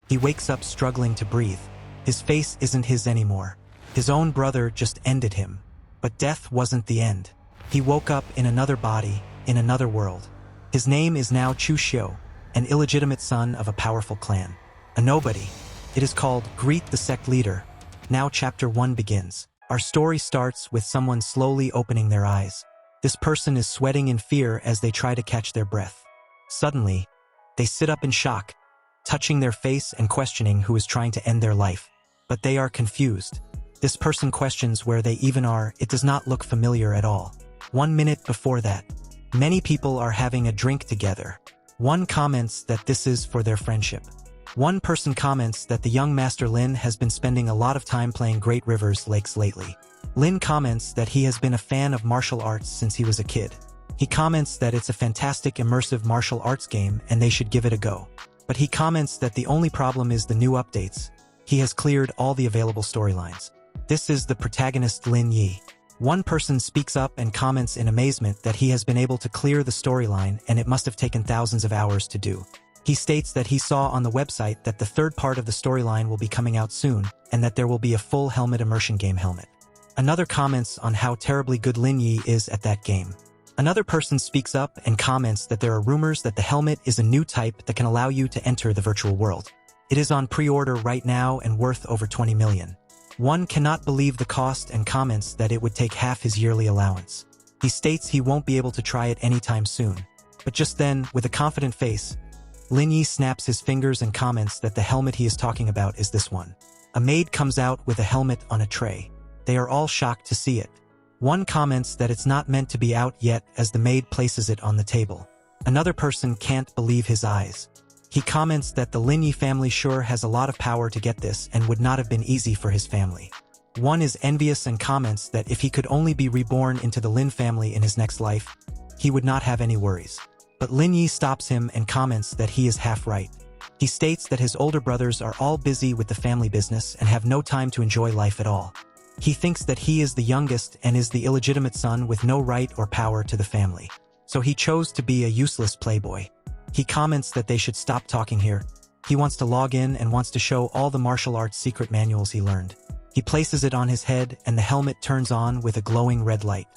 He wakes up struggling to breathe. His face isn't his anymore. His own brother just ended him. But death wasn't the end. He woke up in another body, in another world. His name is now Chu Xiu, an illegitimate son of a powerful clan. A nobody. It is called Greet the Sect Leader. Now Chapter 1 begins. Our story starts with someone slowly opening their eyes. This person is sweating in fear as they try to catch their breath. Suddenly, they sit up in shock, touching their face and questioning who is trying to end their life. But they are confused. This person questions where they even are. It does not look familiar at all. 1 minute before that, many people are having a drink together. One comments that this is for their friendship. One person comments that the young Master Lin has been spending a lot of time playing Great Rivers Lakes lately. Lin comments that he has been a fan of martial arts since he was a kid. He comments that it's a fantastic immersive martial arts game and they should give it a go. But he comments that the only problem is the new updates. He has cleared all the available storylines. This is the protagonist Lin Yi. One person speaks up and comments in amazement that he has been able to clear the storyline and it must have taken thousands of hours to do. He states that he saw on the website that the third part of the storyline will be coming out soon, and that there will be a full helmet immersion game helmet. Another comments on how terribly good Lin Yi is at that game. Another person speaks up and comments that there are rumors that the helmet is a new type that can allow you to enter the virtual world. It is on pre-order right now and worth over 20 million. One cannot believe the cost and comments that it would take half his yearly allowance. He states he won't be able to try it anytime soon. But just then, with a confident face, Lin Yi snaps his fingers and comments that the helmet he is talking about is this one. A maid comes out with a helmet on a tray. They are all shocked to see it. One comments that it's not meant to be out yet as the maid places it on the table. Another person can't believe his eyes. He comments that the Lin Yi family sure has a lot of power to get this and would not have been easy for his family. One is envious and comments that if he could only be reborn into the Lin family in his next life, he would not have any worries. But Lin Yi stops him and comments that he is half right. He states that his older brothers are all busy with the family business and have no time to enjoy life at all. He thinks that he is the youngest and is the illegitimate son with no right or power to the family. So he chose to be a useless playboy. He comments that they should stop talking here. He wants to log in and wants to show all the martial arts secret manuals he learned. He places it on his head and the helmet turns on with a glowing red light.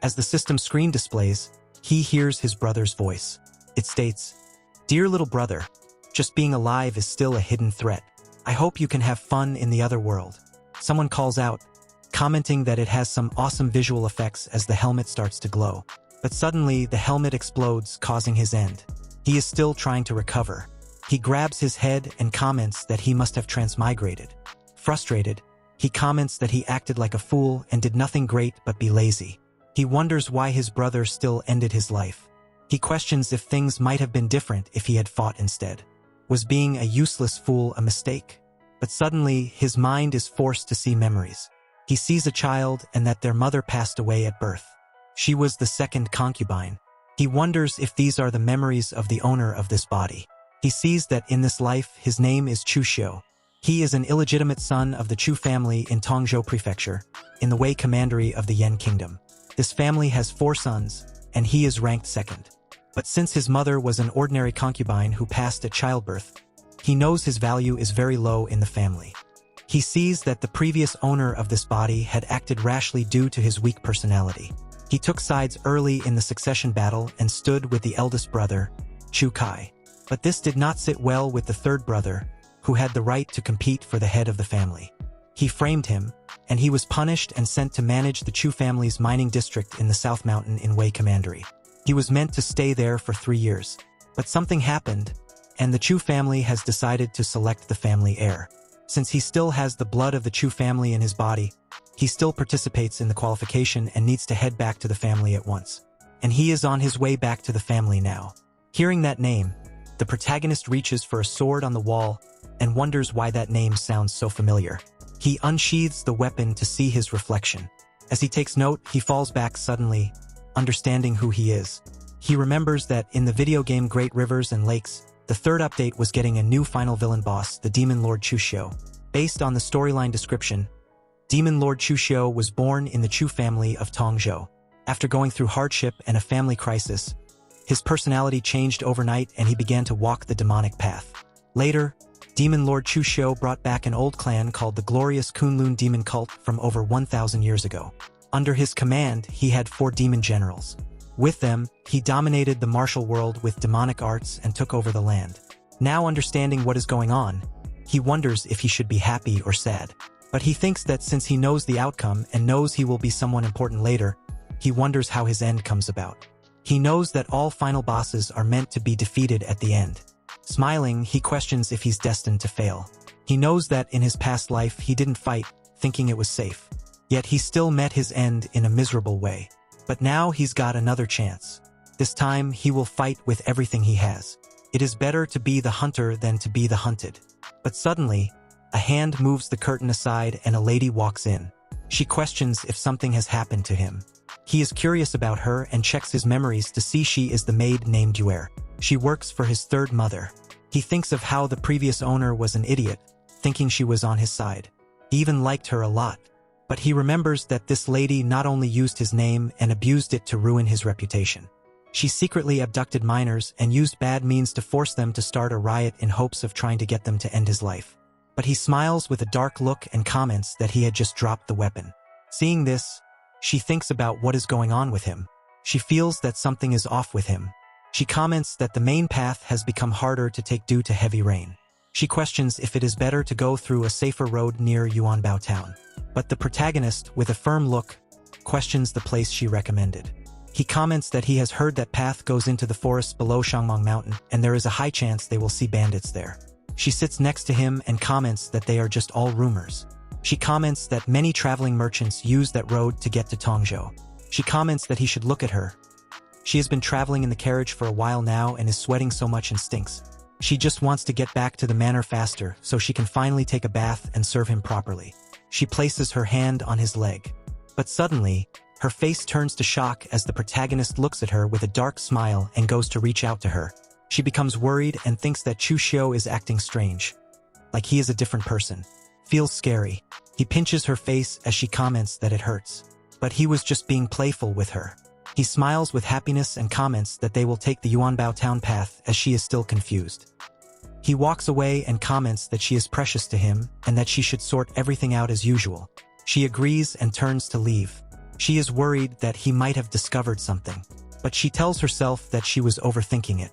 As the system screen displays, he hears his brother's voice. It states, "Dear little brother, just being alive is still a hidden threat. I hope you can have fun in the other world." Someone calls out, commenting that it has some awesome visual effects as the helmet starts to glow. But suddenly, the helmet explodes, causing his end. He is still trying to recover. He grabs his head and comments that he must have transmigrated. Frustrated, he comments that he acted like a fool and did nothing great but be lazy. He wonders why his brother still ended his life. He questions if things might have been different if he had fought instead. Was being a useless fool a mistake? But suddenly, his mind is forced to see memories. He sees a child and that their mother passed away at birth. She was the second concubine. He wonders if these are the memories of the owner of this body. He sees that in this life, his name is Chu Xiu. He is an illegitimate son of the Chu family in Tongzhou Prefecture, in the Wei Commandery of the Yan Kingdom. This family has 4 sons, and he is ranked second. But since his mother was an ordinary concubine who passed at childbirth, he knows his value is very low in the family. He sees that the previous owner of this body had acted rashly due to his weak personality. He took sides early in the succession battle and stood with the eldest brother, Chu Kai. But this did not sit well with the third brother, who had the right to compete for the head of the family. He framed him, and he was punished and sent to manage the Chu family's mining district in the South Mountain in Wei Commandery. He was meant to stay there for 3 years. But something happened, and the Chu family has decided to select the family heir. Since he still has the blood of the Chu family in his body, he still participates in the qualification and needs to head back to the family at once. And he is on his way back to the family now. Hearing that name, the protagonist reaches for a sword on the wall and wonders why that name sounds so familiar. He unsheathes the weapon to see his reflection. As he takes note, he falls back suddenly, understanding who he is. He remembers that in the video game Great Rivers and Lakes, the third update was getting a new final villain boss, the Demon Lord Chu Xiu. Based on the storyline description, Demon Lord Chu Xiu was born in the Chu family of Tongzhou. After going through hardship and a family crisis, his personality changed overnight and he began to walk the demonic path. Later, Demon Lord Chu Xiu brought back an old clan called the Glorious Kunlun Demon Cult from over 1,000 years ago. Under his command, he had 4 demon generals. With them, he dominated the martial world with demonic arts and took over the land. Now understanding what is going on, he wonders if he should be happy or sad. But he thinks that since he knows the outcome and knows he will be someone important later, he wonders how his end comes about. He knows that all final bosses are meant to be defeated at the end. Smiling, he questions if he's destined to fail. He knows that in his past life he didn't fight, thinking it was safe. Yet he still met his end in a miserable way. But now he's got another chance. This time he will fight with everything he has. It is better to be the hunter than to be the hunted. But suddenly, a hand moves the curtain aside and a lady walks in. She questions if something has happened to him. He is curious about her and checks his memories to see she is the maid named Yuer. She works for his third mother. He thinks of how the previous owner was an idiot, thinking she was on his side. He even liked her a lot. But he remembers that this lady not only used his name and abused it to ruin his reputation. She secretly abducted minors and used bad means to force them to start a riot in hopes of trying to get them to end his life. But he smiles with a dark look and comments that he had just dropped the weapon. Seeing this, she thinks about what is going on with him. She feels that something is off with him. She comments that the main path has become harder to take due to heavy rain. She questions if it is better to go through a safer road near Yuanbao town. But the protagonist, with a firm look, questions the place she recommended. He comments that he has heard that path goes into the forest below Shangmong Mountain, and there is a high chance they will see bandits there. She sits next to him and comments that they are just all rumors. She comments that many traveling merchants use that road to get to Tongzhou. She comments that he should look at her. She has been traveling in the carriage for a while now and is sweating so much and stinks. She just wants to get back to the manor faster so she can finally take a bath and serve him properly. She places her hand on his leg. But suddenly, her face turns to shock as the protagonist looks at her with a dark smile and goes to reach out to her. She becomes worried and thinks that Chu Xiu is acting strange. Like he is a different person. Feels scary. He pinches her face as she comments that it hurts. But he was just being playful with her. He smiles with happiness and comments that they will take the Yuanbao town path as she is still confused. He walks away and comments that she is precious to him and that she should sort everything out as usual. She agrees and turns to leave. She is worried that he might have discovered something, but she tells herself that she was overthinking it.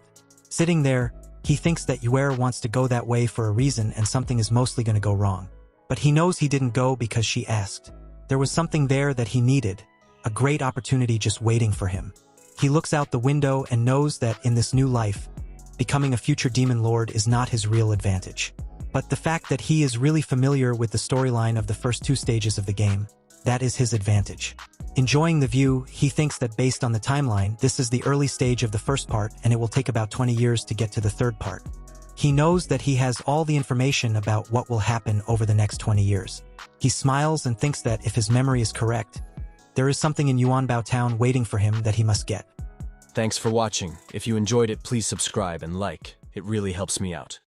Sitting there, he thinks that Yuer wants to go that way for a reason and something is mostly going to go wrong. But he knows he didn't go because she asked. There was something there that he needed, a great opportunity just waiting for him. He looks out the window and knows that in this new life, becoming a future demon lord is not his real advantage. But the fact that he is really familiar with the storyline of the first 2 stages of the game, that is his advantage. Enjoying the view, he thinks that based on the timeline, this is the early stage of the first part and it will take about 20 years to get to the third part. He knows that he has all the information about what will happen over the next 20 years. He smiles and thinks that if his memory is correct, there is something in Yuanbao town waiting for him that he must get. Thanks for watching. If you enjoyed it, please subscribe and like. It really helps me out.